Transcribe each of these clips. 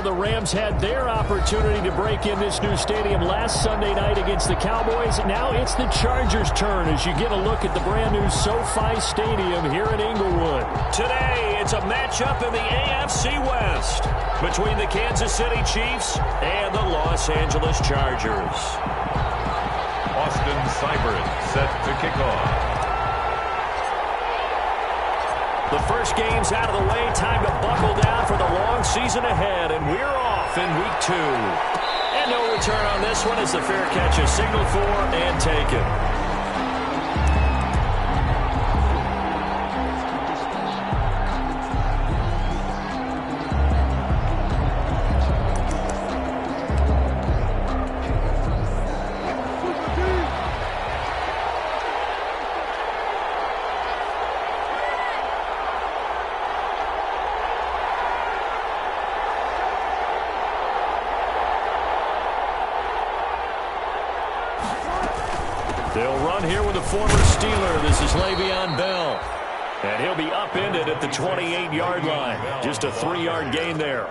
Well, the Rams had their opportunity to break in this new stadium last Sunday night against the Cowboys. Now it's the Chargers' turn as you get a look at the brand-new SoFi Stadium here in Inglewood. Today, it's a matchup in the AFC West between the Kansas City Chiefs and the Los Angeles Chargers. Austin Seibert set to kick off. The first game's out of the way. Time to buckle down for the long season ahead, and we're off in Week 2. And no return on this one as the fair catch is signaled for and taken. They'll run here with a former Steeler. This is Le'Veon Bell. And he'll be upended at the 28-yard line. Just a 3-yard gain there.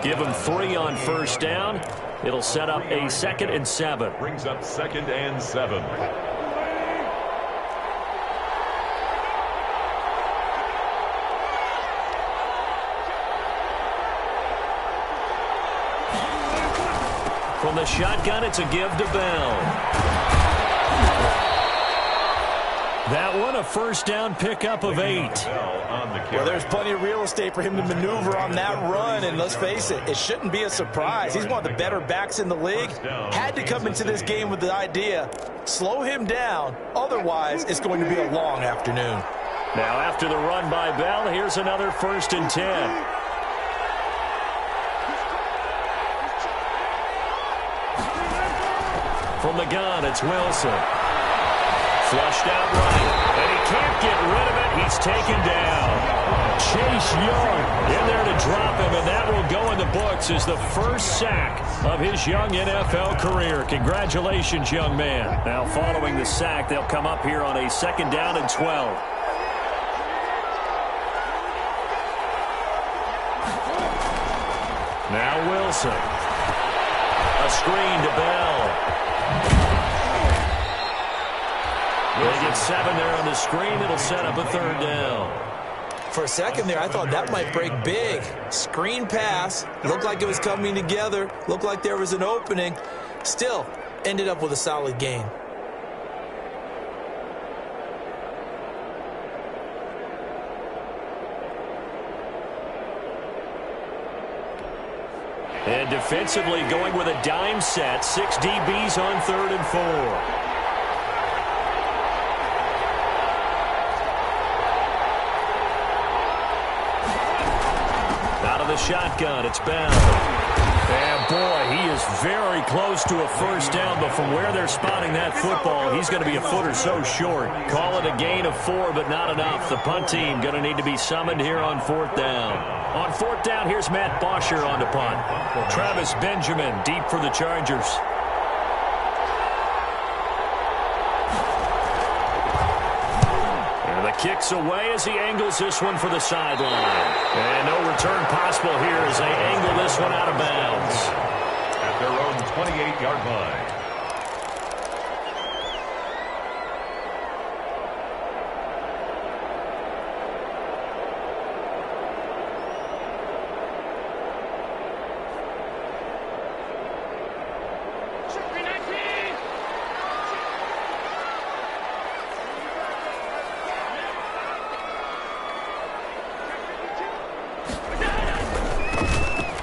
Give him 3 on first down. It'll set up a 2nd and 7. Brings up 2nd and 7. From the shotgun, it's a give to Bell. That one, a first down pickup of 8. Well, there's plenty of real estate for him to maneuver on that run, and let's face it, it shouldn't be a surprise. He's one of the better backs in the league. Had to come into this game with the idea, slow him down, otherwise it's going to be a long afternoon. Now after the run by Bell, here's another 1st and 10. From the gun, it's Wilson. Flushed out right, and he can't get rid of it. He's taken down. Chase Young in there to drop him, and that will go in the books as the first sack of his young NFL career. Congratulations, young man. Now following the sack, they'll come up here on a 2nd down and 12. Now Wilson. A screen to Bell. They get 7 there on the screen. It'll set up a 3rd down. For a second there, I thought that might break big. Screen pass. Looked like it was coming together. Looked like there was an opening. Still, ended up with a solid gain. And defensively going with a dime set. 6 DBs on 3rd and 4. The shotgun, it's Bell. And boy, he is very close to a first down, but from where they're spotting that football, he's going to be a foot or so short. Call it a gain of 4, but not enough. The punt team going to need to be summoned here on 4th down. On 4th down, here's Matt Bosher on the punt. Travis Benjamin deep for the Chargers. Kicks away as he angles this one for the sideline. And no return possible here as they angle this one out of bounds. At their own 28-yard line.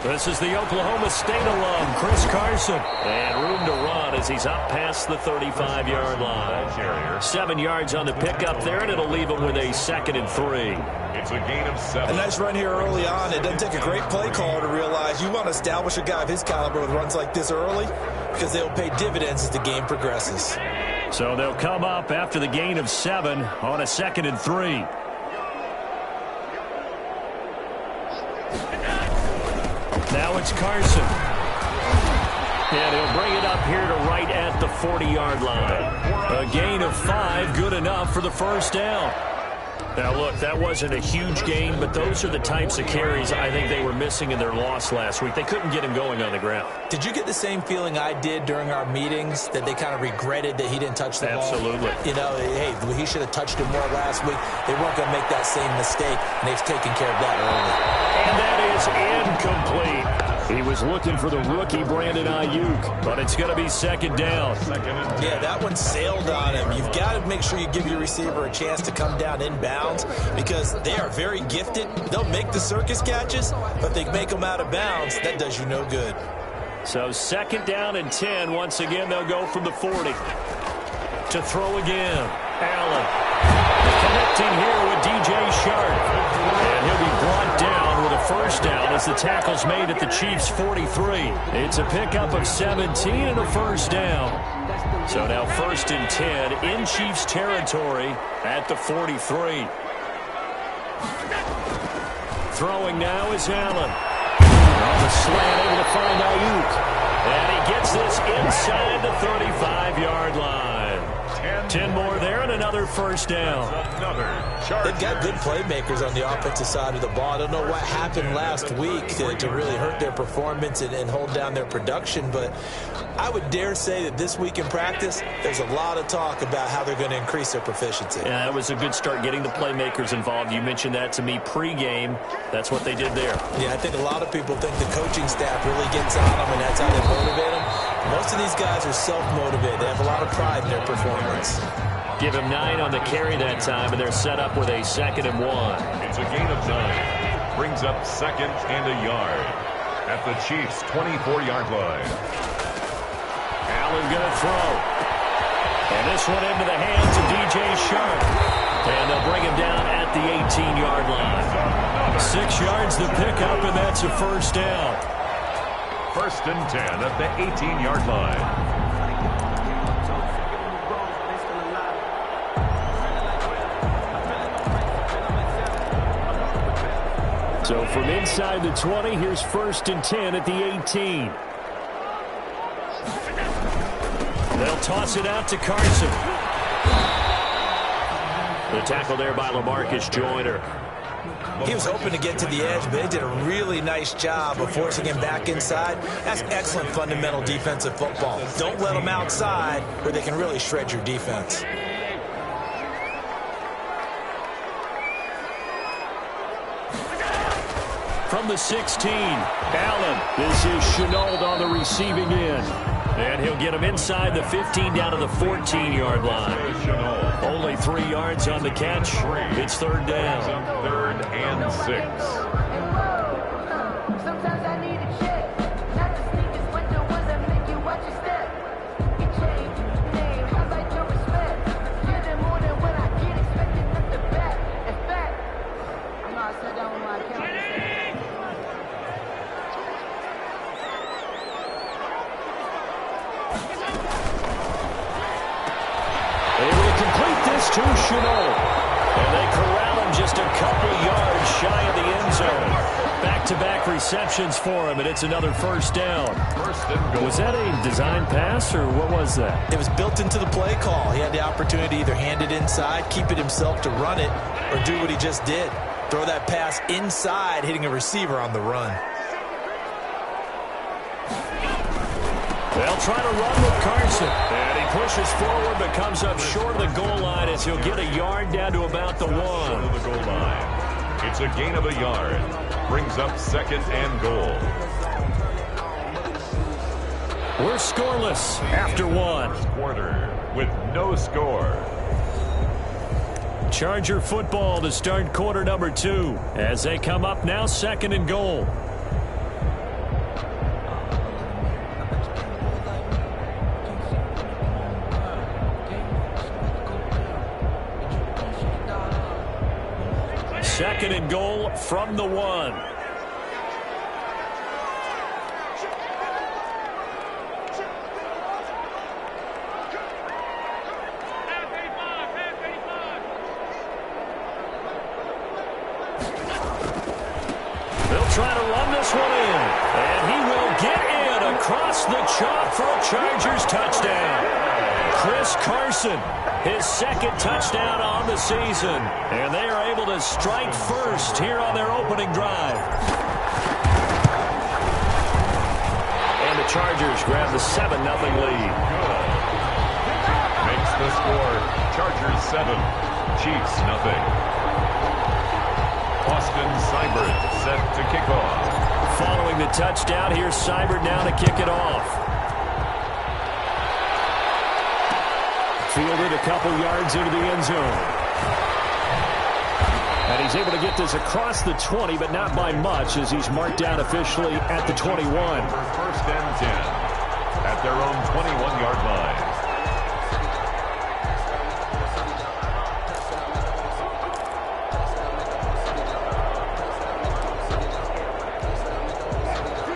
This is the Oklahoma State alum, Chris Carson. And room to run as he's up past the 35-yard line. 7 yards on the pickup there, and it'll leave him with a 2nd and 3. It's a gain of 7. A nice run here early on. It doesn't take a great play caller to realize you want to establish a guy of his caliber with runs like this early because they'll pay dividends as the game progresses. So they'll come up after the gain of 7 on a 2nd and 3. Now it's Carson. And he'll bring it up here to right at the 40-yard line. A gain of 5, good enough for the first down. Now, look, that wasn't a huge gain, but those are the types of carries I think they were missing in their loss last week. They couldn't get him going on the ground. Did you get the same feeling I did during our meetings, that they kind of regretted that he didn't touch the ball? Absolutely. You know, hey, he should have touched it more last week. They weren't going to make that same mistake, and they've taken care of that early. And that is incomplete. He was looking for the rookie Brandon Ayuk, but it's going to be second down. Yeah, that one sailed on him. You've got to make sure you give your receiver a chance to come down inbounds because they are very gifted. They'll make the circus catches, but they make them out of bounds. That does you no good. So second down and 10. Once again, they'll go from the 40. To throw again. Allen connecting here with DJ Sharp. And he'll be brought down with a first down as the tackle's made at the Chiefs' 43. It's a pickup of 17 and a first down. So now first and 10 in Chiefs territory at the 43. Throwing now is Allen. On the slant, able to find Ayuk. And he gets this inside the 35-yard line. 10 more there and another first down. They've got good playmakers on the offensive side of the ball. I don't know what happened last week to really hurt their performance and hold down their production, but I would dare say that this week in practice, there's a lot of talk about how they're going to increase their proficiency. Yeah, that was a good start getting the playmakers involved. You mentioned that to me pregame. That's what they did there. Yeah, I think a lot of people think the coaching staff really gets on them and that's how they motivate them. Most of these guys are self-motivated. They have a lot of pride in their performance. Give him 9 on the carry that time, and they're set up with a 2nd and 1. It's a gain of 9. Brings up 2nd and a yard at the Chiefs' 24-yard line. Allen going to throw. And this one into the hands of DJ Sharp. And they'll bring him down at the 18-yard line. 6 yards the pickup, and that's a first down. First and 10 at the 18-yard line. So from inside the 20, here's first and 10 at the 18. They'll toss it out to Carson. The tackle there by LaMarcus Joyner. He was hoping to get to the edge, but they did a really nice job of forcing him back inside. That's excellent fundamental defensive football. Don't let them outside where they can really shred your defense. From the 16, Allen. This is Chenault on the receiving end. And he'll get him inside the 15 down to the 14-yard line. Only 3 yards on the catch. It's third down. 3rd and 6. To Chenault. And they corral him just a couple yards shy of the end zone. Back-to-back receptions for him, and it's another first down. Was that a design pass, or what was that? It was built into the play call. He had the opportunity to either hand it inside, keep it himself to run it, or do what he just did. Throw that pass inside, hitting a receiver on the run. They'll try to run with Carson. And he pushes forward but comes up short of the goal line as he'll get a yard down to about the 1. Short of the goal line. It's a gain of a yard. Brings up 2nd and goal. We're scoreless after 1. Quarter with no score. Charger football to start quarter number 2 as they come up now 2nd and goal. Second and goal from the 1. They'll try to run this one in. And he will get in across the chalk for a Chargers touchdown. Chris Carson, his second touchdown on the season. And they are able to strike first here on their opening drive. And the Chargers grab the 7-0 lead. Makes the score Chargers 7, Chiefs 0. Austin Seibert set to kick off. Following the touchdown, here's Seibert now to kick it off. Fielded a couple yards into the end zone. And he's able to get this across the 20, but not by much, as he's marked down officially at the 21. First and 10 at their own 21-yard line.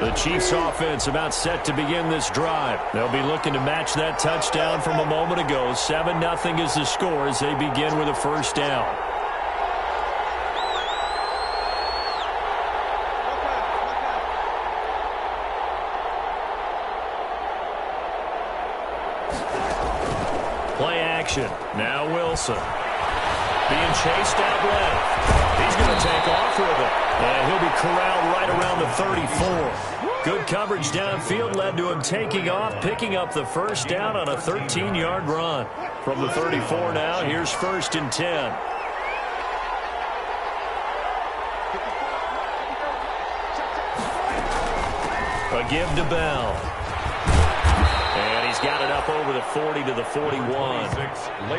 The Chiefs offense about set to begin this drive. They'll be looking to match that touchdown from a moment ago. 7-0 is the score as they begin with a first down. Play action. Now Wilson. Being chased out left. He's going to take off with it. And he'll be corralled right around the 34. Good coverage downfield led to him taking off, picking up the first down on a 13-yard run. From the 34 now, here's 1st and 10. A give to Bell. And he's got it up over the 40 to the 41.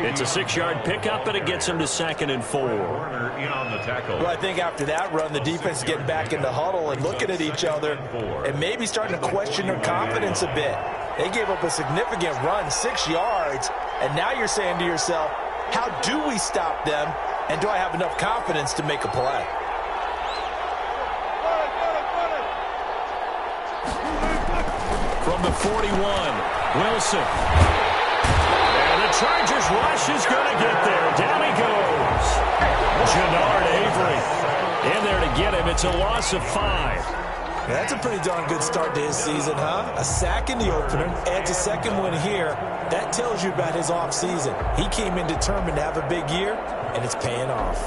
It's a 6-yard pickup, and it gets him to 2nd and 4. Well, I think after that run, the defense is getting back in the huddle and looking at each other and maybe starting to question their confidence a bit. They gave up a significant run, 6 yards, and now you're saying to yourself, how do we stop them, and do I have enough confidence to make a play? From the 41, Wilson. And the Chargers rush is going to get there. Down he goes. Jannard Avery in there to get him. It's a loss of 5. That's a pretty darn good start to his season, huh? A sack in the opener, adds a second one here. That tells you about his offseason. He came in determined to have a big year, and it's paying off.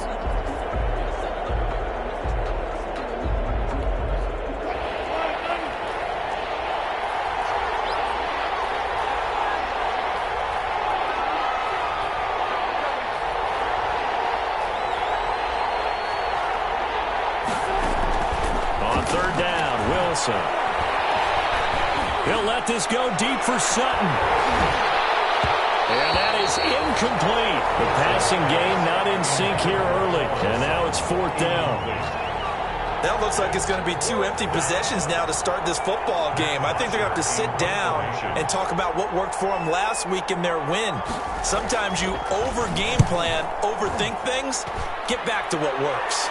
He'll let this go deep for Sutton. And that is incomplete. The passing game not in sync here early. And now it's 4th down. That looks like it's going to be 2 empty possessions now to start this football game. I think they're going to have to sit down and talk about what worked for them last week in their win. Sometimes you over-game plan, overthink things, get back to what works.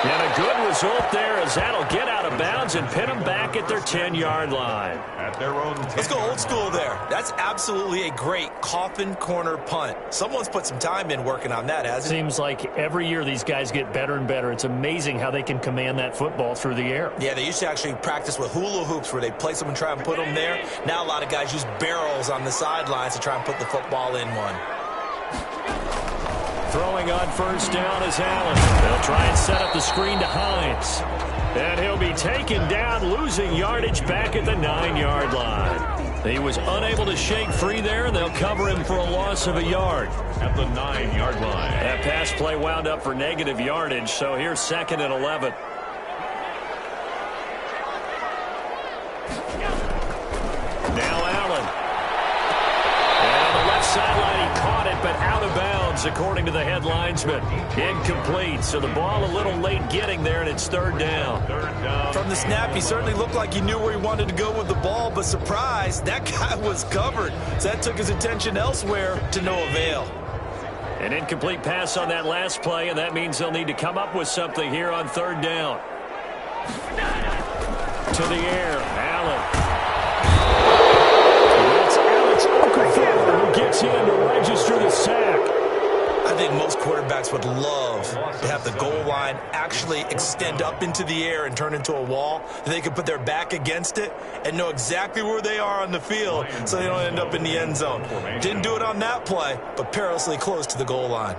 And a good result there as that'll get out of bounds and pin them back at their 10-yard line. At their own 10. Let's go old school there. That's absolutely a great coffin corner punt. Someone's put some time in working on that, hasn't it? Seems like every year these guys get better and better. It's amazing how they can command that football through the air. Yeah, they used to actually practice with hula hoops where they place them and try and put them there. Now a lot of guys use barrels on the sidelines to try and put the football in one. Throwing on first down is Allen. They'll try and set up the screen to Hines. And he'll be taken down, losing yardage back at the 9-yard line. He was unable to shake free there, and they'll cover him for a loss of a yard. At the 9-yard line. That pass play wound up for negative yardage, so here's 2nd and 11. Now Allen. And on the left sideline, he caught it, but out of bounds, according to the head linesman. Incomplete, so the ball a little late getting there, and it's 3rd down. From the snap, he certainly looked like he knew where he wanted to go with the ball, but surprise, that guy was covered. So that took his attention elsewhere to no avail. An incomplete pass on that last play, and that means they'll need to come up with something here on 3rd down. To the air, Allen. That's Alex Okafor who gets in to register the sack. I think most quarterbacks would love to have the goal line actually extend up into the air and turn into a wall. They could put their back against it and know exactly where they are on the field so they don't end up in the end zone. Didn't do it on that play, but perilously close to the goal line.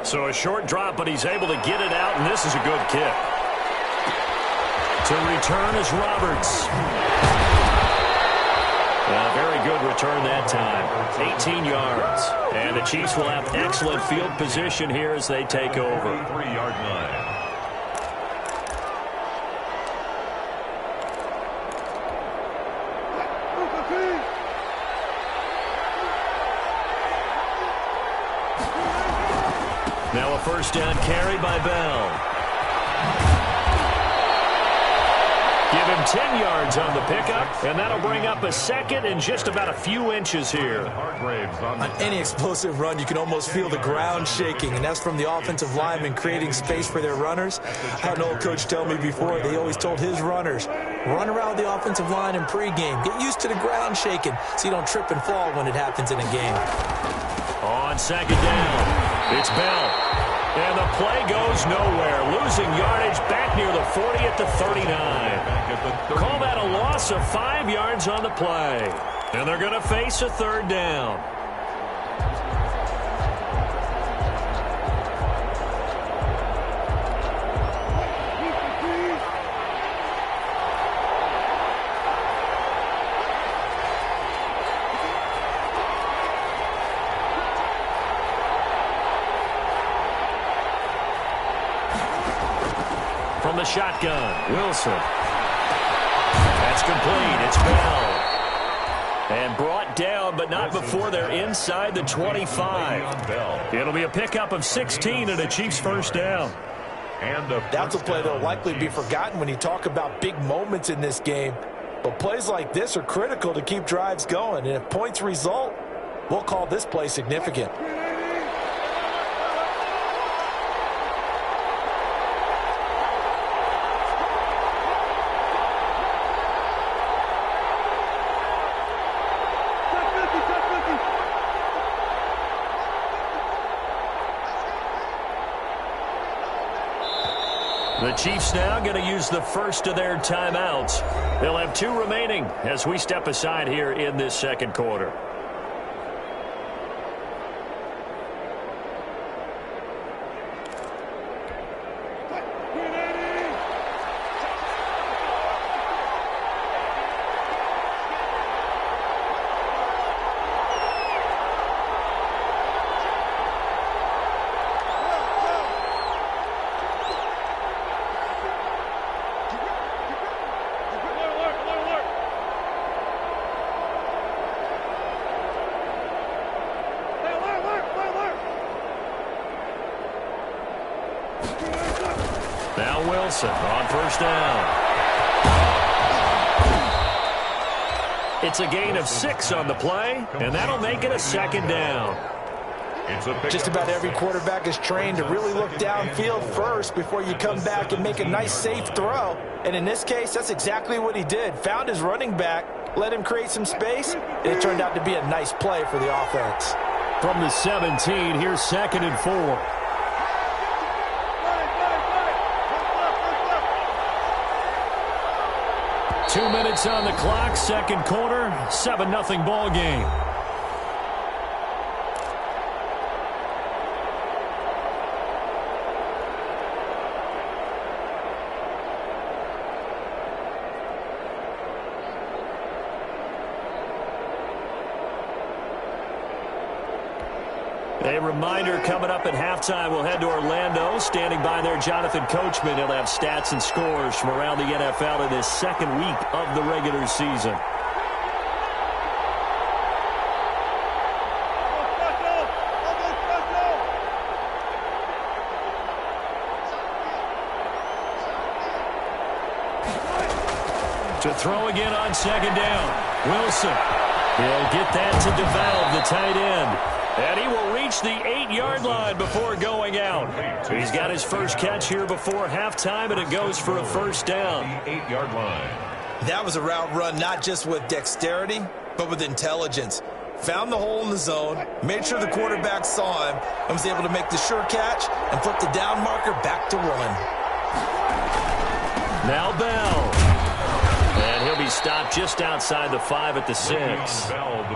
So a short drop, but he's able to get it out, and this is a good kick. To return is Roberts. A very good return that time. 18 yards. And the Chiefs will have excellent field position here as they take over. 3-yard line. Now a first down carry by Bell. Give him 10 yards on the pickup, and that'll bring up a second and just about a few inches here. On any explosive run, you can almost feel the ground shaking, and that's from the offensive linemen creating space for their runners. I had an old coach tell me before, they always told his runners, run around the offensive line in pregame. Get used to the ground shaking so you don't trip and fall when it happens in a game. On second down, it's Bell. And the play goes nowhere. Losing yardage back near the 40 at the 39. Call that a loss of 5 yards on the play. And they're going to face a third down. From the shotgun, Wilson. That's complete. It's Bell. And brought down, but not before they're inside the 25. It'll be a pickup of 16 and a Chiefs first down. That's a play that will likely be forgotten when you talk about big moments in this game. But plays like this are critical to keep drives going. And if points result, we'll call this play significant. The Chiefs now going to use the first of their timeouts. They'll have 2 remaining as we step aside here in this second quarter. Now Wilson on first down. It's a gain of 6 on the play, and that'll make it a second down. Just about every quarterback is trained to really look downfield first before you come back and make a nice, safe throw. And in this case, that's exactly what he did. Found his running back, let him create some space, and it turned out to be a nice play for the offense. From the 17, here's 2nd and 4. Two minutes on the clock, second quarter, 7-0 ball game. A reminder coming up at halftime, we'll head to Orlando. Standing by there, Jonathan Coachman. He'll have stats and scores from around the NFL in this second week of the regular season. To throw again on second down. Wilson. He'll get that to DeValve, the tight end. And he will reach the 8-yard line before going out. He's got his first catch here before halftime, and it goes for a first down. The 8-yard line. That was a route run not just with dexterity, but with intelligence. Found the hole in the zone, made sure the quarterback saw him, and was able to make the sure catch and flip the down marker back to 1. Now Bell. And he'll be stopped just outside the 5 at the 6.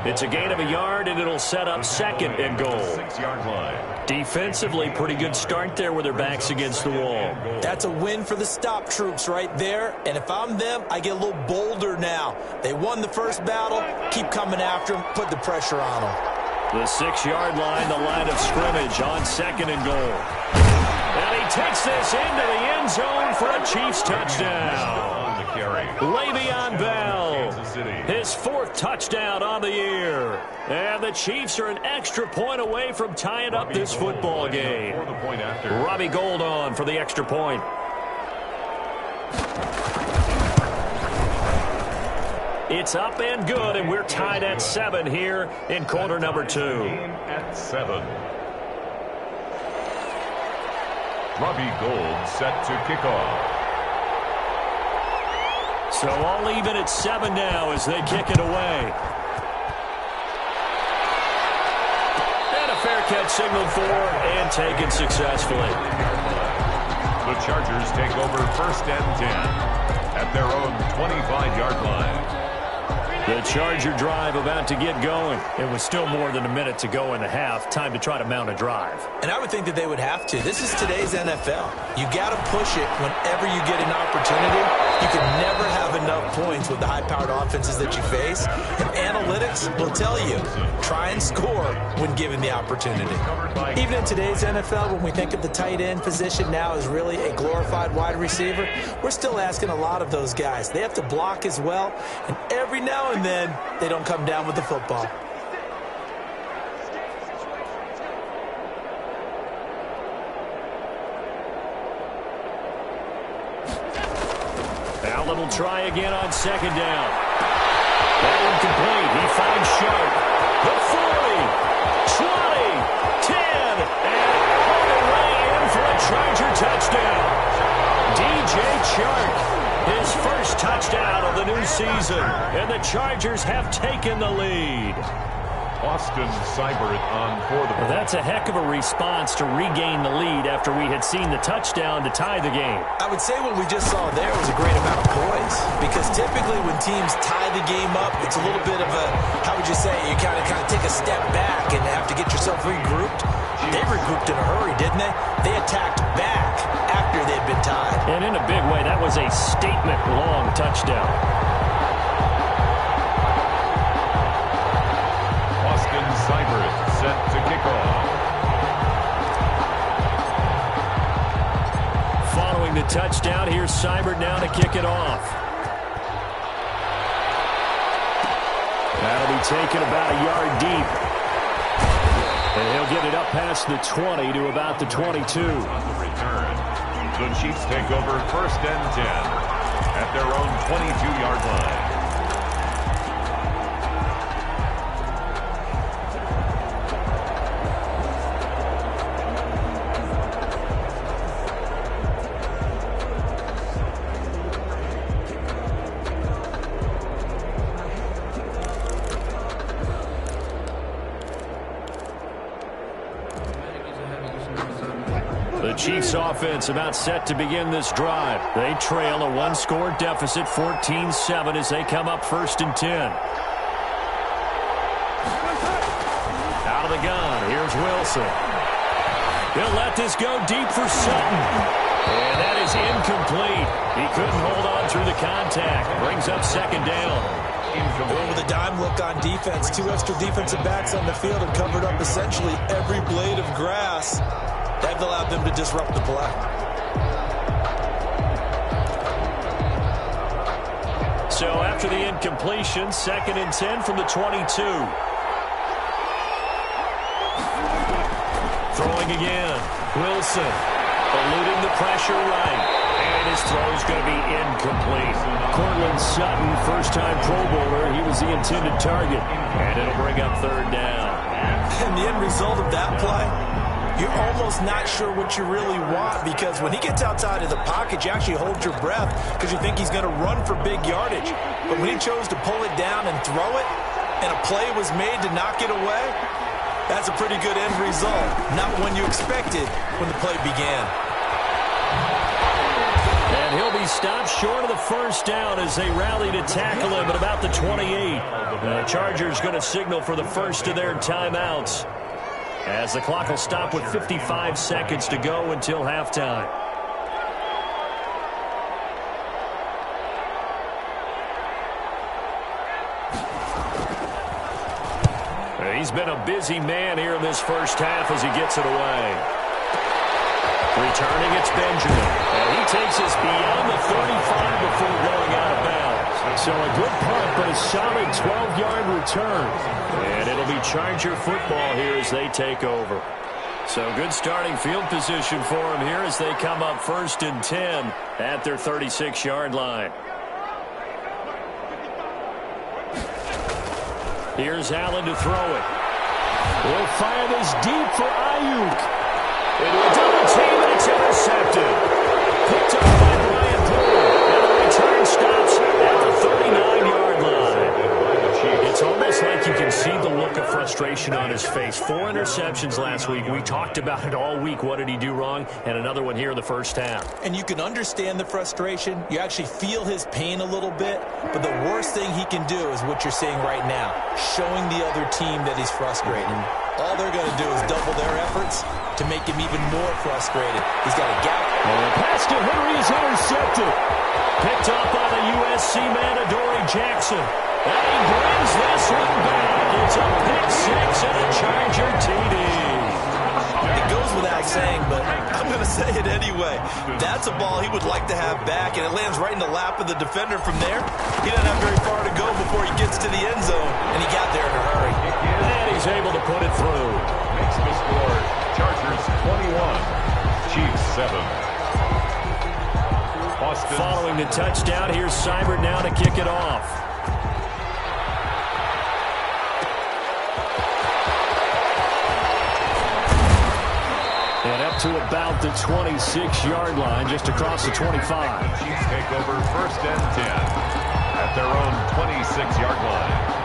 It's a gain of a yard, and it'll set up second and goal. 6-yard line. Defensively, pretty good start there with their backs against the wall. That's a win for the stop troops right there, and if I'm them, I get a little bolder now. They won the first battle, keep coming after them, put the pressure on them. The 6-yard line, the line of scrimmage on second and goal. And he takes this into the end zone for a Chiefs touchdown. Le'Veon Bell, his 4th touchdown on the year. And the Chiefs are an extra point away from tying up this football game. Robbie Gould on for the extra point. It's up and good, and we're tied at 7 here in quarter number 2. At 7. Robbie Gould set to kick off. So all even at 7 now as they kick it away. And a fair catch signaled for and taken successfully. The Chargers take over 1st and 10 at their own 25-yard line. The Charger drive about to get going. It was still more than a minute to go in the half. Time to try to mount a drive. And I would think that they would have to. This is today's NFL. You got to push it whenever you get an opportunity. You can never have enough points with the high-powered offenses that you face. And analytics will tell you, try and score when given the opportunity. Even in today's NFL, when we think of the tight end position now as really a glorified wide receiver, we're still asking a lot of those guys. They have to block as well. And every now and then, they don't come down with the football. Allen will try again on second down. That one complete. He finds Sharp. The 40, 20, 10, and all the way in for a Charger touchdown. DJ Chark, his first touchdown of the new season, and the Chargers have taken the lead. Austin Seibert on for the... Well, that's a heck of a response to regain the lead after we had seen the touchdown to tie the game. I would say what we just saw there was a great amount of poise, because typically when teams tie the game up, it's a little bit of a, how would you say, you kind of take a step back and have to get yourself regrouped. They regrouped in a hurry, didn't they? They attacked back after they'd been tied. And in a big way, that was a statement-long touchdown. Seibert set to kick off. Following the touchdown, here's Seibert now to kick it off. That'll be taken about a yard deep. And he'll get it up past the 20 to about the 22. On the return, the Chiefs take over 1st and 10 at their own 22-yard line. The Chiefs offense about set to begin this drive. They trail a one-score deficit, 14-7, as they come up 1st and 10. Out of the gun, here's Wilson. He'll let this go deep for Sutton. And that is incomplete. He couldn't hold on through the contact. Brings up 2nd down. Well, with a dime look on defense, 2 extra defensive backs on the field and covered up essentially every blade of grass. That allowed them to disrupt the play. So after the incompletion, 2nd and 10 from the 22. Throwing again. Wilson eluding the pressure right. And his throw's going to be incomplete. Cortland Sutton, first-time Pro Bowler. He was the intended target. And it'll bring up 3rd down. And the end result of that play, you're almost not sure what you really want, because when he gets outside of the pocket, you actually hold your breath because you think he's going to run for big yardage. But when he chose to pull it down and throw it, and a play was made to knock it away, that's a pretty good end result. Not one you expected when the play began. And he'll be stopped short of the first down as they rally to tackle him at about the 28. The Chargers going to signal for the first of their timeouts, as the clock will stop with 55 seconds to go until halftime. He's been a busy man here in this first half as he gets it away. Returning, it's Benjamin. And he takes us beyond the 35 before going out of bounds. So a good punt, but a solid 12-yard return. And it'll be Charger football here as they take over. So good starting field position for them here as they come up 1st and 10 at their 36-yard line. Here's Allen to throw it. He'll fire this deep for Ayuk. Into a double team, and it's intercepted. Picked up by Brian Poole. And the return stops at the 39-yard line. It's almost like you can see the look of frustration on his face. 4 interceptions last week. We talked about it all week. What did he do wrong? And another one here in the first half. And you can understand the frustration. You actually feel his pain a little bit. But the worst thing he can do is what you're seeing right now, showing the other team that he's frustrated. All they're going to do is double their efforts to make him even more frustrated. He's got a gap. And the pass to Henry is intercepted. Picked up by the USC man, Adoree Jackson. And he brings this one back. It's a pick-6 and a Charger TD. It goes without saying, but I'm going to say it anyway. That's a ball he would like to have back, and it lands right in the lap of the defender from there. He doesn't have very far to go before he gets to the end zone, and he got there in a hurry. And he's able to put it through. Makes the score Chargers 21, Chiefs 7. Austin. Following the touchdown, here's Seibert now to kick it off. And up to about the 26-yard line, just across the 25. Chiefs take over 1st and 10 at their own 26-yard line.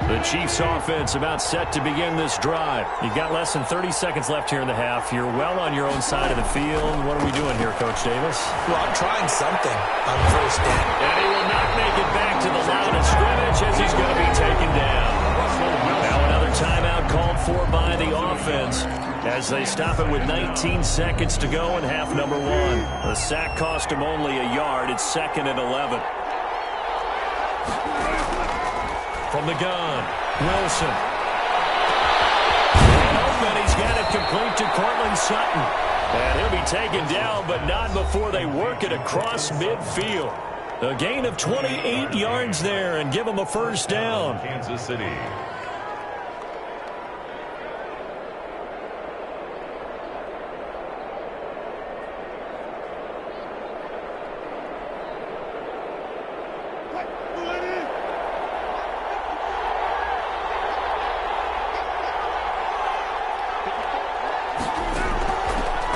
The Chiefs offense about set to begin this drive. You've got less than 30 seconds left here in the half. You're well on your own side of the field. What are we doing here, Coach Davis? Well, I'm trying something on 1st down. And he will not make it back to the line of scrimmage as he's going to be taken down. Now another timeout called for by the offense as they stop it with 19 seconds to go in half number 1. The sack cost him only a yard. It's 2nd and 11. From the gun, Wilson. And open, he's got it complete to Cortland Sutton. And he'll be taken down, but not before they work it across midfield. A gain of 28 yards there and give him a 1st down. Kansas City.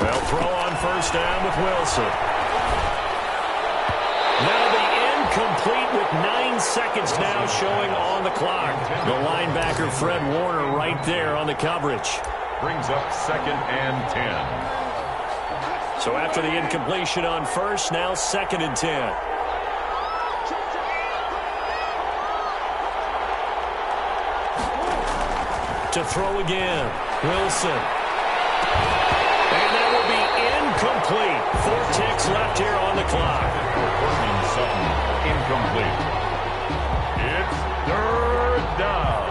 They'll throw on 1st down with Wilson. That'll be incomplete with 9 seconds now showing on the clock. The linebacker, Fred Warner, right there on the coverage. Brings up 2nd and 10. So after the incompletion on 1st, now 2nd and 10. To throw again, Wilson. And that will be incomplete. 4 ticks left here on the clock. Cortland Sutton, incomplete. It's 3rd down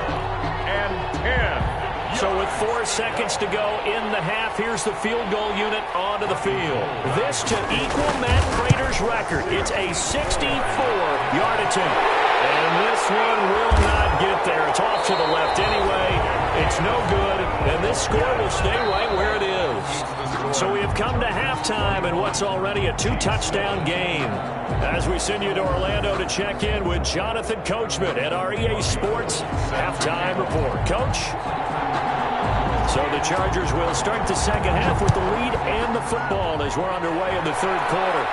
and 10. So with 4 seconds to go in the half, here's the field goal unit onto the field. This to equal Matt Prater's record. It's a 64-yard attempt. And this one will not get there. It's off to the left anyway. It's no good, and this score will stay right where it is. So we have come to halftime in what's already a 2-touchdown game. As we send you to Orlando to check in with Jonathan Coachman at our EA Sports Halftime Report. Coach? So the Chargers will start the second half with the lead and the football as we're underway in the third quarter.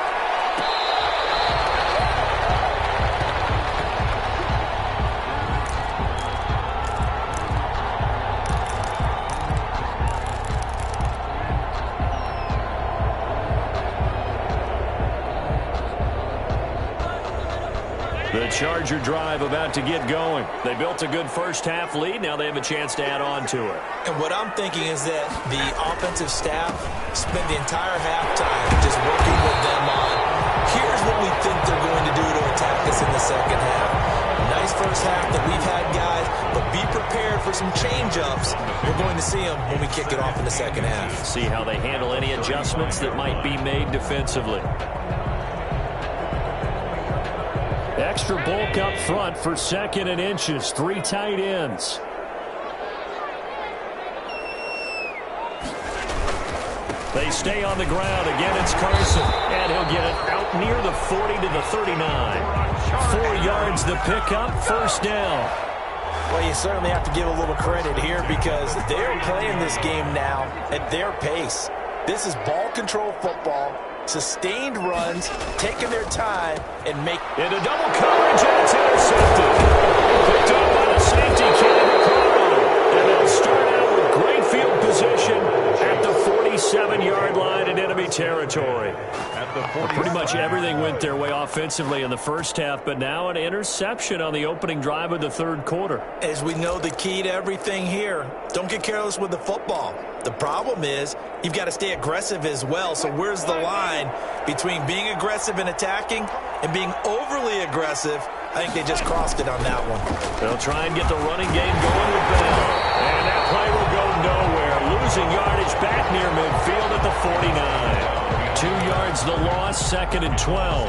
The Charger drive about to get going. They built a good first-half lead. Now they have a chance to add on to it. And what I'm thinking is that the offensive staff spent the entire halftime just working with them on, here's what we think they're going to do to attack us in the second half. Nice first half that we've had, guys, but be prepared for some change-ups. We're going to see them when we kick it off in the second half. See how they handle any adjustments that might be made defensively. Extra bulk up front for 2nd and inches. 3 tight ends. They stay on the ground. Again, it's Carson. And he'll get it out near the 40 to the 39. 4 yards the pickup. First down. Well, you certainly have to give a little credit here because they're playing this game now at their pace. This is ball control football. Sustained runs, taking their time, and make into double coverage, and it's intercepted. Picked up by the safety, and they'll start out with great field position at the 47-yard line in enemy territory. Pretty much everything went their way offensively in the first half, but now an interception on the opening drive of the third quarter. As we know, the key to everything here, don't get careless with the football. The problem is you've got to stay aggressive as well. So where's the line between being aggressive and attacking and being overly aggressive? I think they just crossed it on that one. They'll try and get the running game going with Bell. And that play will go nowhere. Losing yardage back near midfield at the 49. 2 yards the loss, 2nd and 12.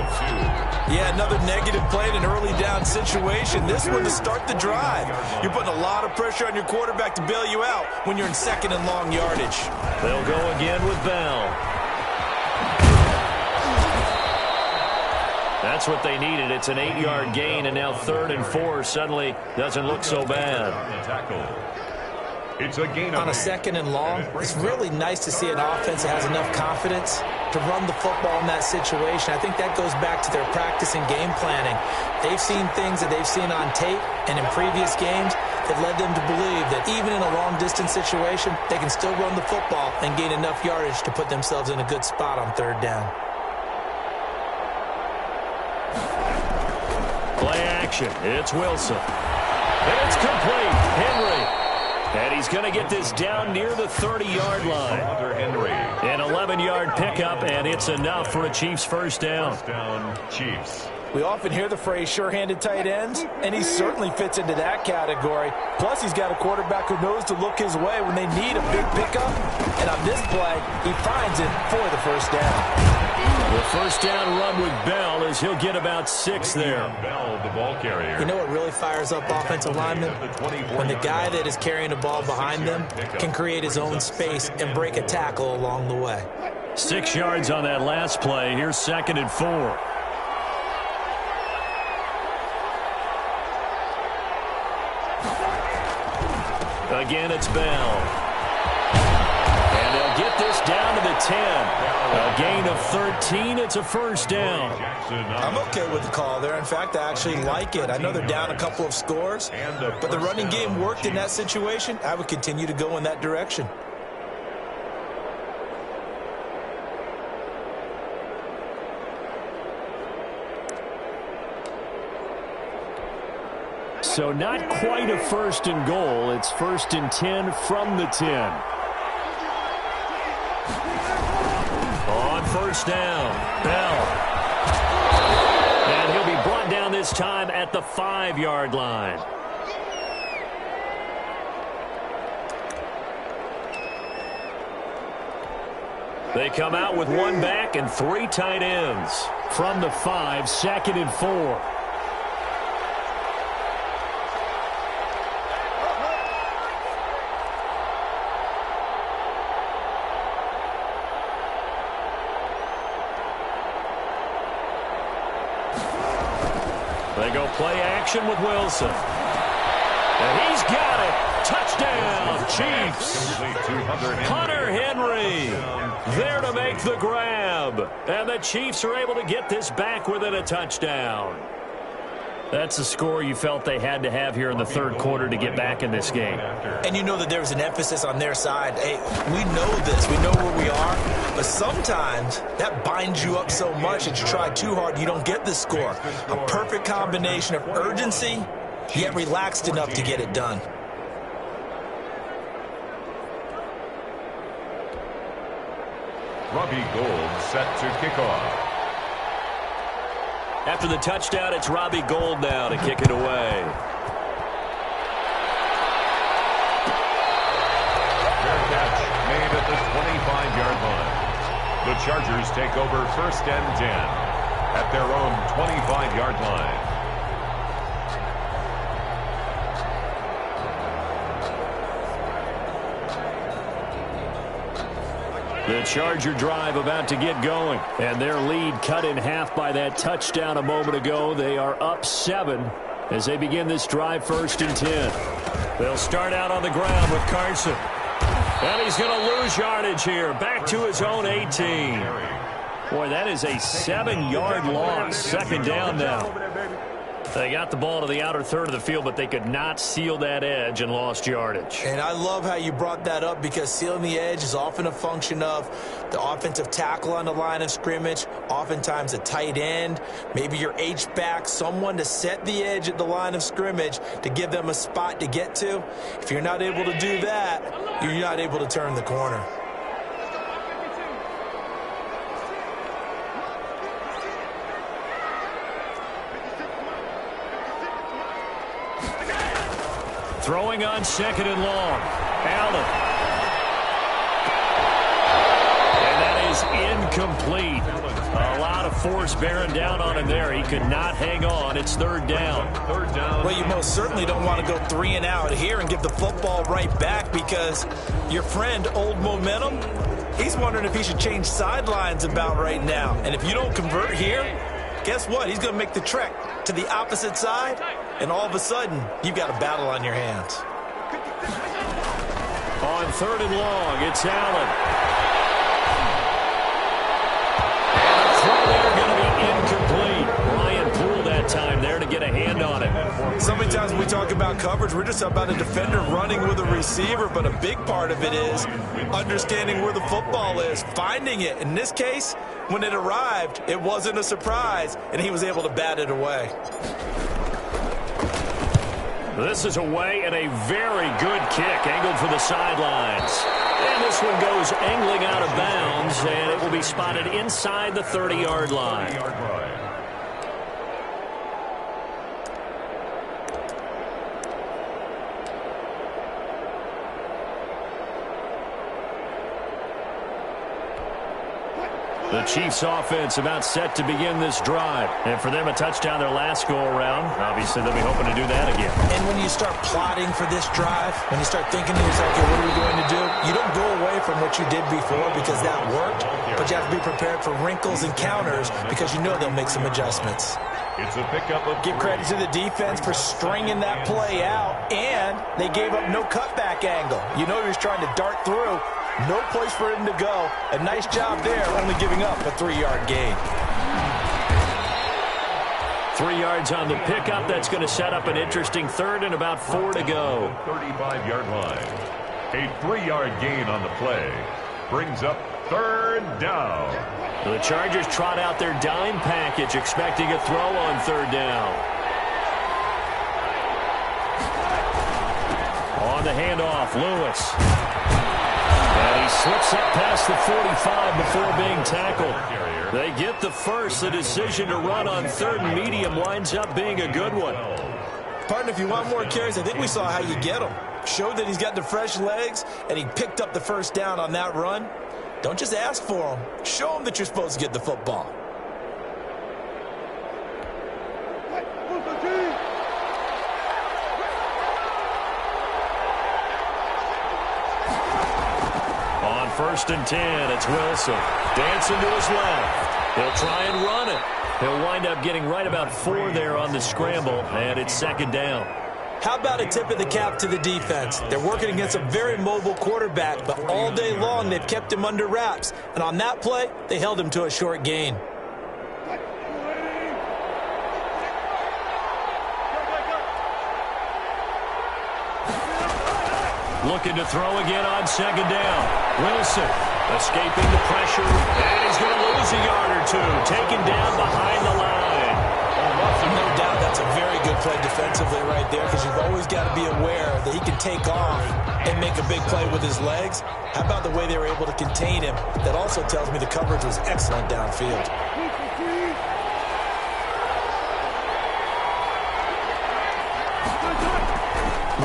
Yeah, another negative play in an early down situation. This one to start the drive. You're putting a lot of pressure on your quarterback to bail you out when you're in 2nd and long yardage. They'll go again with Bell. That's what they needed. It's an 8-yard gain, and now 3rd and 4 suddenly doesn't look so bad. It's a gain on a 2nd and long. It's really nice to see an offense that has enough confidence to run the football in that situation. I think that goes back to their practice and game planning. They've seen things that they've seen on tape and in previous games that led them to believe that even in a long-distance situation, they can still run the football and gain enough yardage to put themselves in a good spot on 3rd down. Play action. It's Wilson. It's complete. Henry. And he's going to get this down near the 30-yard line. An 11-yard pickup, and it's enough for a Chiefs first down. Chiefs. We often hear the phrase sure-handed tight ends, and he certainly fits into that category. Plus, he's got a quarterback who knows to look his way when they need a big pickup. And on this play, he finds it for the first down. The first down run with Bell as he'll get about 6 there. Bell, the ball carrier. You know what really fires up offensive linemen? When the guy that is carrying the ball behind them can create his own space and break a tackle along the way. 6 yards on that last play. Here's 2nd and 4. Again, it's Bell. And they'll get this down to the 10. A gain of 13. It's a first down. I'm okay with the call there. In fact, I actually like it. I know they're down a couple of scores, but the running game worked in that situation. I would continue to go in that direction. So not quite a 1st and goal. It's 1st and 10 from the 10. On first down, Bell. And he'll be brought down this time at the 5-yard line. They come out with 1 back and 3 tight ends. From the 5, 2nd and 4. They go play action with Wilson. And he's got it. Touchdown, Chiefs. Hunter Henry there to make the grab. And the Chiefs are able to get this back within a touchdown. That's a score you felt they had to have here in the third quarter to get back in this game. And you know that there was an emphasis on their side. Hey, we know this. We know where we are. But sometimes that binds you up so much that you try too hard, you don't get the score. A perfect combination of urgency, yet relaxed enough to get it done. Robbie Gould set to kick off. After the touchdown, it's Robbie Gould now to kick it away. Fair catch made at the 25-yard line. The Chargers take over 1st and 10 at their own 25-yard line. The Charger drive about to get going, and their lead cut in half by that touchdown a moment ago. They are up 7 as they begin this drive 1st and 10. They'll start out on the ground with Carson. And he's going to lose yardage here, back to his own 18. Boy, that is a 7-yard loss, 2nd down now. They got the ball to the outer third of the field, but they could not seal that edge and lost yardage. And I love how you brought that up, because sealing the edge is often a function of the offensive tackle on the line of scrimmage, oftentimes a tight end, maybe your H-back, someone to set the edge at the line of scrimmage to give them a spot to get to. If you're not able to do that, you're not able to turn the corner. Throwing on 2nd and long. Allen. And that is incomplete. A lot of force bearing down on him there. He could not hang on. It's 3rd down. Well, you most certainly don't want to go 3 and out here and give the football right back, because your friend, Old Momentum, he's wondering if he should change sidelines about right now. And if you don't convert here, guess what? He's going to make the trek to the opposite side, and all of a sudden, you've got a battle on your hands. On 3rd and long, it's Allen. And the throw there going to be incomplete. Ryan Poole that time there to get a hand on it. So many times when we talk about coverage, we're just about a defender running with a receiver, but a big part of it is understanding where the football is, finding it. In this case, when it arrived, it wasn't a surprise, and he was able to bat it away. This is away, and a very good kick, angled for the sidelines. And this one goes angling out of bounds, and it will be spotted inside the 30-yard line. The Chiefs offense about set to begin this drive. And for them, a touchdown their last go-around. Obviously, they'll be hoping to do that again. And when you start plotting for this drive, when you start thinking to yourself, okay, what are we going to do? You don't go away from what you did before because that worked, but you have to be prepared for wrinkles and counters because you know they'll make some adjustments. It's a pickup of Give credit to the defense for stringing that play out, and they gave up no cutback angle. You know he was trying to dart through. No place for him to go. A nice job there, only giving up a 3-yard gain. 3 yards on the pickup. That's going to set up an interesting 3rd and about 4 to go. 35-yard line. A 3-yard gain on the play. Brings up 3rd down. The Chargers trot out their dime package, expecting a throw on 3rd down. On the handoff, Lewis. And he slips up past the 45 before being tackled. They get the first. The decision to run on 3rd and medium winds up being a good one. Partner, if you want more carries, I think we saw how you get him. Showed that he's got the fresh legs, and he picked up the 1st down on that run. Don't just ask for him. Show him that you're supposed to get the football. On 1st and 10, it's Wilson. Dancing to his left. He'll try and run it. He'll wind up getting right about 4 there on the scramble, and it's second down. How about a tip of the cap to the defense? They're working against a very mobile quarterback, but all day long they've kept him under wraps. And on that play, they held him to a short gain. Looking to throw again on second down. Wilson escaping the pressure, and he's going to lose a yard or two. Taken down behind the line. No doubt that's a very good play defensively right there, because you've always got to be aware that he can take off and make a big play with his legs. How about the way they were able to contain him? That also tells me the coverage was excellent downfield.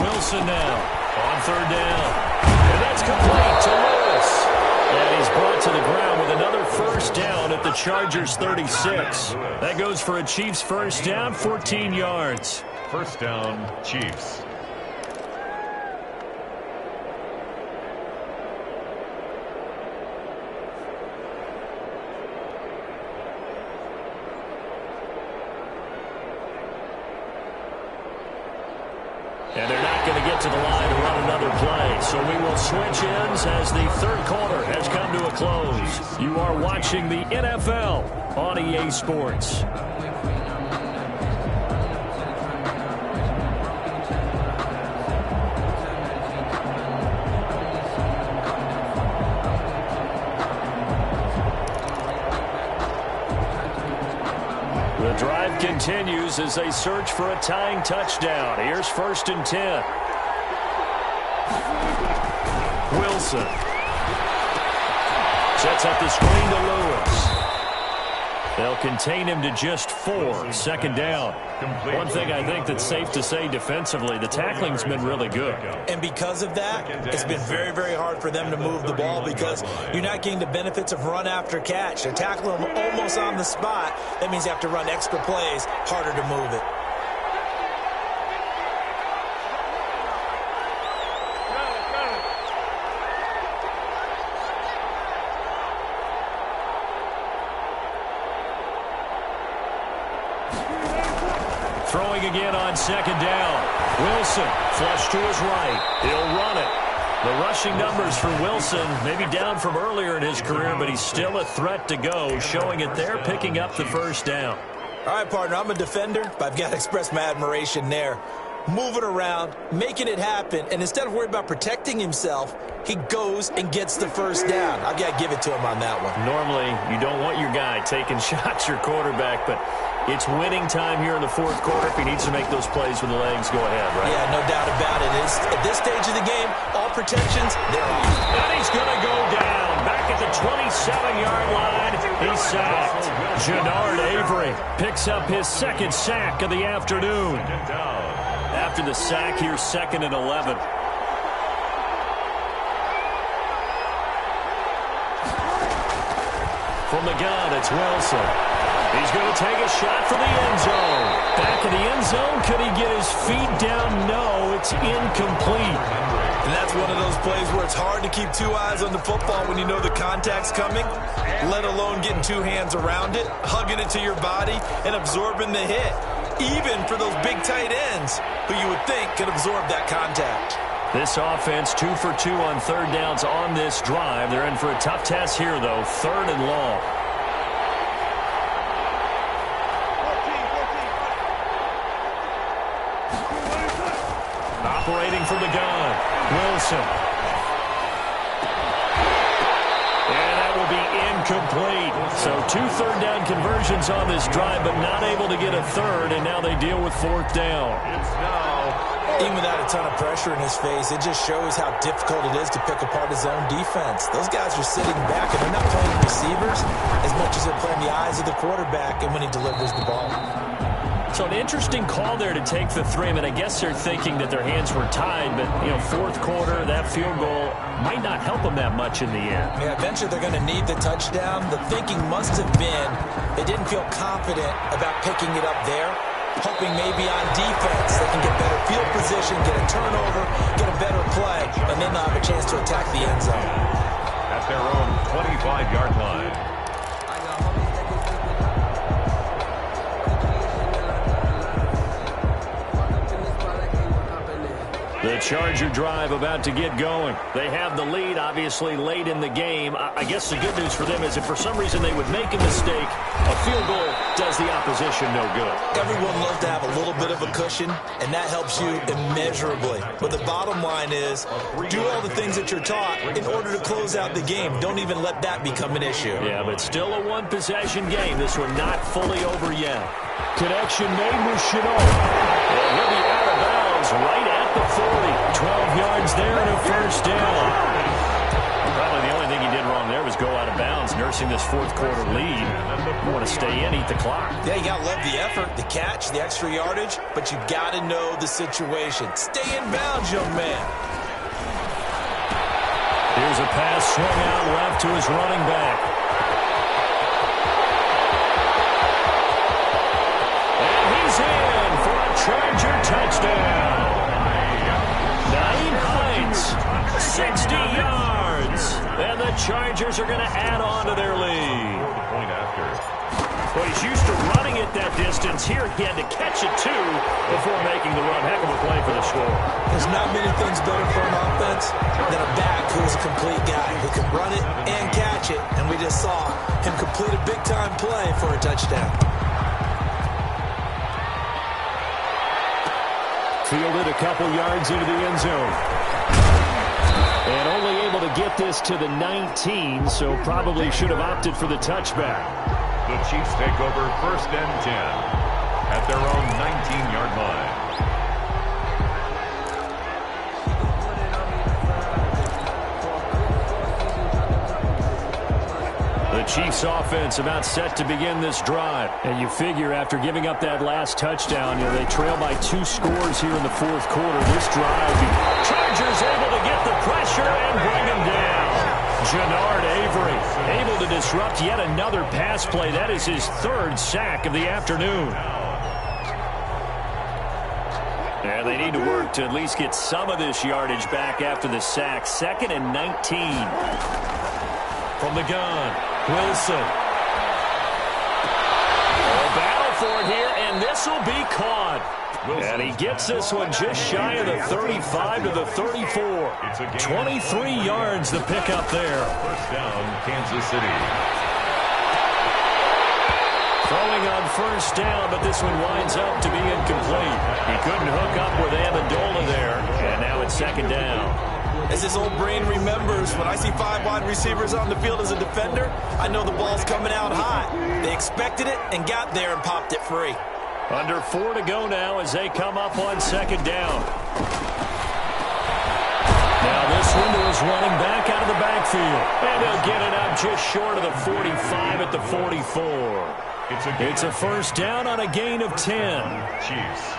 Wilson now on third down. And that's complete to Lewis. And he's brought to the ground with another first down at the Chargers' 36. That goes for a Chiefs first down, 14 yards. First down, Chiefs. And they're not going to get to the line to run another play. So we will switch ends as the third quarter has come to a close. You are watching the NFL on EA Sports. The drive continues as they search for a tying touchdown. Here's first and 10. Wilson sets up the screen to Lewis. They'll contain him to just 4. Second down. One thing I think that's safe to say defensively, the tackling's been really good. And because of that, it's been very, very hard for them to move the ball, because you're not getting the benefits of run after catch. They're tackling them almost on the spot. That means you have to run extra plays, harder to move it. Throwing again on second down. Wilson flush to his right. He'll run it. The rushing numbers for Wilson maybe down from earlier in his career, but he's still a threat to go, showing it there, picking up the first down. All right, partner, I'm a defender, but I've got to express my admiration there. Moving around, making it happen, and instead of worrying about protecting himself, he goes and gets the first down. I've got to give it to him on that one. Normally, you don't want your guy taking shots, your quarterback, but it's winning time here in the fourth quarter. If he needs to make those plays with the legs, go ahead, right? Yeah, no doubt about it. At this stage of the game, all protections, they're off. And he's going to go down. Back at the 27-yard line, he's sacked. Jannard Avery picks up his second sack of the afternoon. After the sack, here's second and 11. From the gun, it's Wilson. He's going to take a shot for the end zone. Back in the end zone, could he get his feet down? No, it's incomplete. And that's one of those plays where it's hard to keep 2 eyes on the football when you know the contact's coming, let alone getting 2 hands around it, hugging it to your body, and absorbing the hit. Even for those big tight ends who you would think could absorb that contact. This offense 2 for 2 on third downs on this drive. They're in for a tough test here, though. Third and long. Operating from the gun, Wilson. And that will be incomplete. So 2 third down conversions on this drive, but not able to get a third, and now they deal with fourth down. Even without a ton of pressure in his face, it just shows how difficult it is to pick apart his own defense. Those guys are sitting back, and they're not playing receivers as much as they're playing the eyes of the quarterback and when he delivers the ball. So an interesting call there to take the 3. I mean, I guess they're thinking that their hands were tied, but, you know, fourth quarter, that field goal might not help them that much in the end. Yeah, eventually they're going to need the touchdown. The thinking must have been they didn't feel confident about picking it up there, hoping maybe on defense they can get better field position, get a turnover, get a better play, and then they'll have a chance to attack the end zone. At their own 25-yard line. The Charger drive about to get going. They have the lead, obviously, late in the game. I guess the good news for them is if for some reason they would make a mistake, a field goal does the opposition no good. Everyone loves to have a little bit of a cushion, and that helps you immeasurably. But the bottom line is, do all the things that you're taught in order to close out the game. Don't even let that become an issue. Yeah, but still a one-possession game. This one not fully over yet. Connection made with Chenault. And he'll be out of bounds right at the 40. 12 yards there and a first down. Probably the only thing he did wrong there was go out of bounds, nursing this fourth quarter lead. You want to stay in, eat the clock. Yeah, you got to love the effort, the catch, the extra yardage, but you got to know the situation. Stay in bounds, young man. Here's a pass swung out left to his running back. And he's in for a Charger touchdown. Naeem Hines, 60 yards. And the Chargers are going to add on to their lead. Point after. Well, he's used to running it that distance. Here he had to catch it, too, before making the run. Heck of a play for the score. There's not many things better for an offense than a back who's a complete guy who can run it and catch it. And we just saw him complete a big-time play for a touchdown. Fielded a couple yards into the end zone. And only able to get this to the 19, so probably should have opted for the touchback. The Chiefs take over 1st and 10 at their own 19-yard line. The Chiefs offense about set to begin this drive. And you figure after giving up that last touchdown, they trail by 2 scores here in the fourth quarter. This drive, Chargers able to get the pressure and bring him down. Jannard Avery able to disrupt yet another pass play. That is his 3rd sack of the afternoon. And they need to work to at least get some of this yardage back after the sack. 2nd and 19. From the gun, Wilson. A battle for it here, and this will be caught. And he gets this one just shy of the 35 to the 34. 23 yards the pickup there. 1st down, Kansas City. Throwing on 1st down, but this one winds up to be incomplete. He couldn't hook up with Amendola there, and now it's 2nd down. As his old brain remembers, when I see 5 wide receivers on the field as a defender, I know the ball's coming out hot. They expected it and got there and popped it free. Under 4 to go now as they come up on 2nd down. Now this one to his running back out of the backfield. And he'll get it up just short of the 45 at the 44. It's a 1st down on a gain of 10. Chiefs.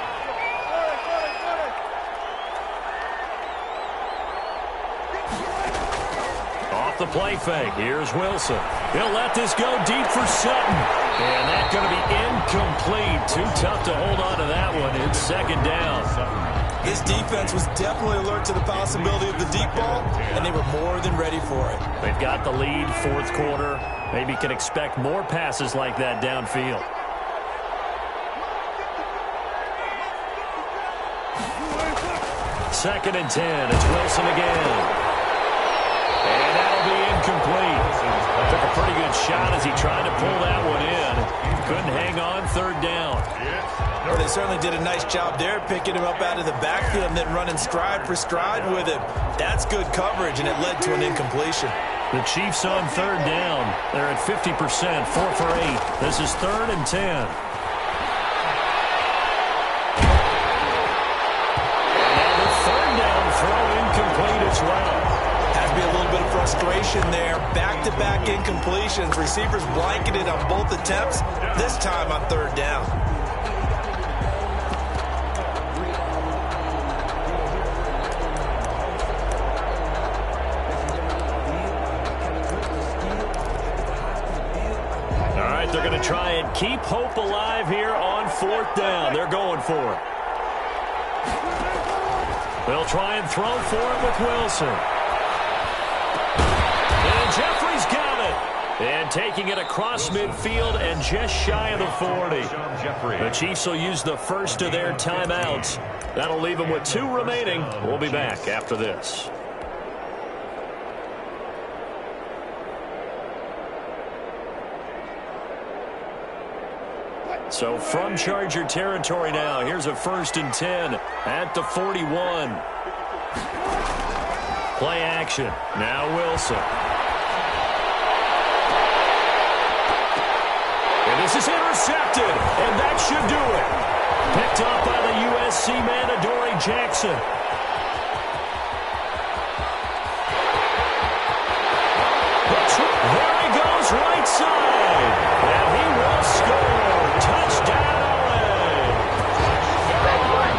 Off the play fake. Here's Wilson. He'll let this go deep for Sutton. And that's going to be incomplete. Too tough to hold on to that one. It's 2nd down. His defense was definitely alert to the possibility of the deep ball, and they were more than ready for it. They've got the lead, 4th quarter. Maybe can expect more passes like that downfield. Second and 10. It's Wilson again. And that'll be incomplete. Took a pretty good shot as he tried to pull that one in. Couldn't hang on. 3rd down. Well, they certainly did a nice job there, picking him up out of the backfield and then running stride for stride with him. That's good coverage, and it led to an incompletion. The Chiefs on 3rd down. They're at 50%, 4 for 8. This is 3rd and 10. And now the 3rd down throw incomplete as well. Has to be a little bit of frustration there. Back-to-back incompletions. Receivers blanketed on both attempts, this time on 3rd down. They're going to try and keep hope alive here on 4th down. They're going for it. They'll try and throw for it with Wilson. And Jeffrey's got it. And taking it across midfield and just shy of the 40. The Chiefs will use the first of their timeouts. That'll leave them with 2 remaining. We'll be back after this. So from Charger territory now, here's a 1st and 10 at the 41. Play action. Now Wilson. And this is intercepted, and that should do it. Picked off by the USC man, Adoree Jackson. There he goes, right side. And he will score. Touchdown, LA.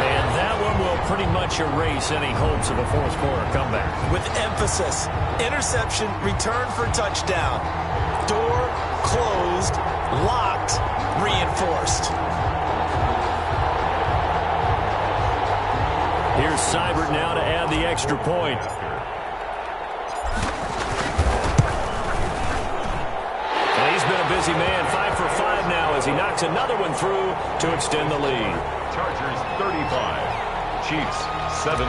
And that one will pretty much erase any hopes of a fourth quarter comeback. With emphasis, interception, return for touchdown. Door closed, locked, reinforced. Here's Seibert now to add the extra point. And he's been a busy man, 5 for 5 now as he knocks another one through to extend the lead. Chargers 35, Chiefs 17.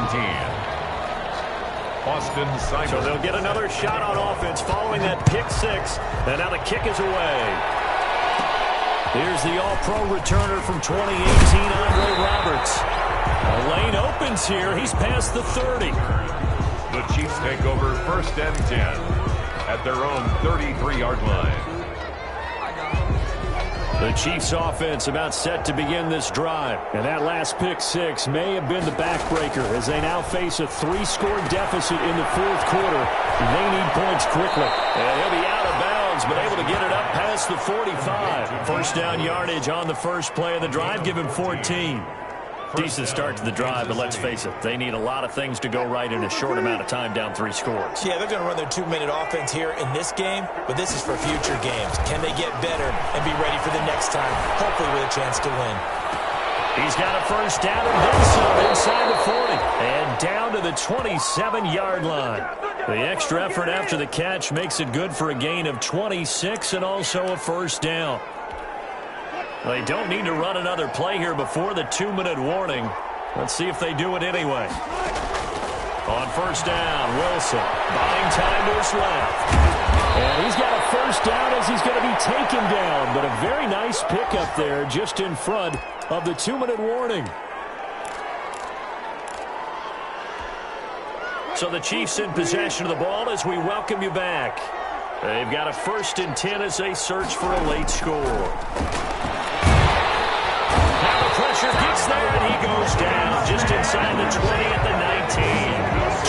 Austin Seibert. So they'll get another shot on offense following that pick 6. And now the kick is away. Here's the All-Pro returner from 2018, Andre Roberts. The lane opens here. He's past the 30. The Chiefs take over 1st and 10 at their own 33-yard line. The Chiefs offense about set to begin this drive. And that last pick 6 may have been the backbreaker as they now face a 3-score deficit in the 4th quarter. They need points quickly. And he'll be out of bounds, but able to get it up past the 45. First down yardage on the first play of the drive, give him 14. Decent start to the drive, but let's face it, they need a lot of things to go right in a short amount of time, down 3 scores. Yeah, they're going to run their 2-minute offense here in this game, but this is for future games. Can they get better and be ready for the next time, hopefully with a chance to win? He's got a first down and then some inside the 40. And down to the 27-yard line. The extra effort after the catch makes it good for a gain of 26 and also a first down. They don't need to run another play here before the 2-minute warning. Let's see if they do it anyway. On first down, Wilson buying time to his left. And he's got a first down as he's going to be taken down. But a very nice pickup there just in front of the 2-minute warning. So the Chiefs in possession of the ball as we welcome you back. They've got a 1st and 10 as they search for a late score. Pressure gets there, and he goes down just inside the 20 at the 19.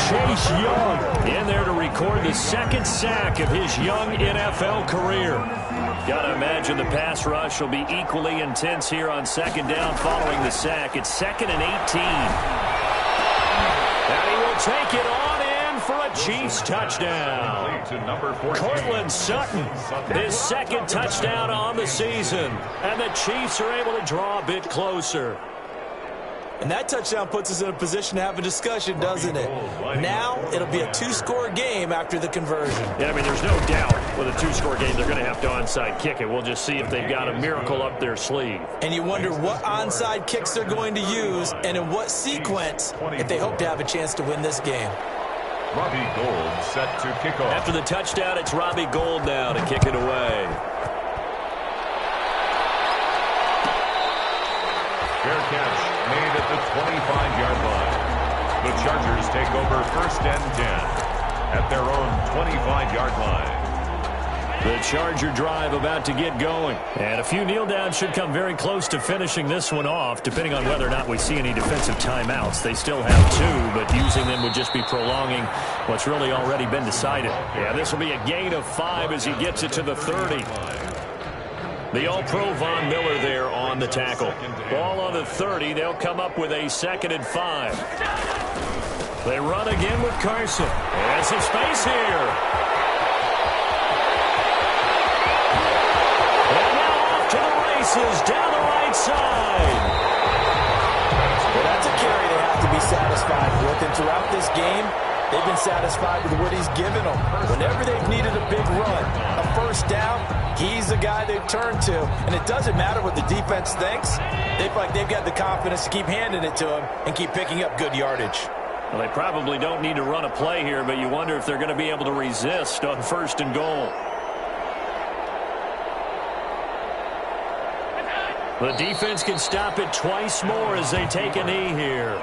Chase Young in there to record the 2nd sack of his young NFL career. Got to imagine the pass rush will be equally intense here on 2nd down following the sack. It's 2nd and 18. And he will take it on in for a Chiefs touchdown. Cortland Sutton, his 2nd touchdown on the season. And the Chiefs are able to draw a bit closer. And that touchdown puts us in a position to have a discussion, doesn't it? Now it'll be a 2-score game after the conversion. Yeah, I mean, there's no doubt with a 2-score game they're going to have to onside kick it. We'll just see if they've got a miracle up their sleeve. And you wonder what onside kicks they're going to use and in what sequence if they hope to have a chance to win this game. Robbie Gould set to kick off. After the touchdown, it's Robbie Gould now to kick it away. Fair catch made at the 25-yard line. The Chargers take over 1st and 10 at their own 25-yard line. The Charger drive about to get going. And a few kneel downs should come very close to finishing this one off, depending on whether or not we see any defensive timeouts. They still have 2, but using them would just be prolonging what's really already been decided. Yeah, this will be a gain of 5 as he gets it to the 30. The All-Pro Von Miller there on the tackle. Ball on the 30. They'll come up with a 2nd and 5. They run again with Carson. And some space here. Down the right side. Well, that's a carry they have to be satisfied with. And throughout this game, They've been satisfied with what he's given them. Whenever they've needed a big run, a first down, he's the guy they've turned to. And it doesn't matter what the defense thinks. They feel like they've got the confidence to keep handing it to him and keep picking up good yardage. Well, they probably don't need to run a play here, but you wonder if they're going to be able to resist on 1st and goal. The defense can stop it twice more as they take a knee here.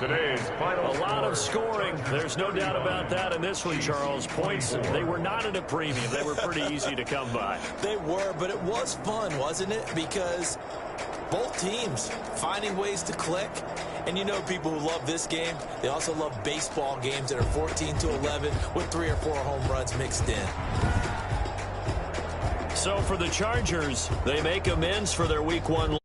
Today's final A lot of scoring. There's no doubt about that in this one, Charles. Points, they were not at a premium. They were pretty easy to come by. They were, but it was fun, wasn't it? Because both teams finding ways to click. And you know people who love this game, they also love baseball games that are 14-11 with 3 or 4 home runs mixed in. So for the Chargers, they make amends for their Week 1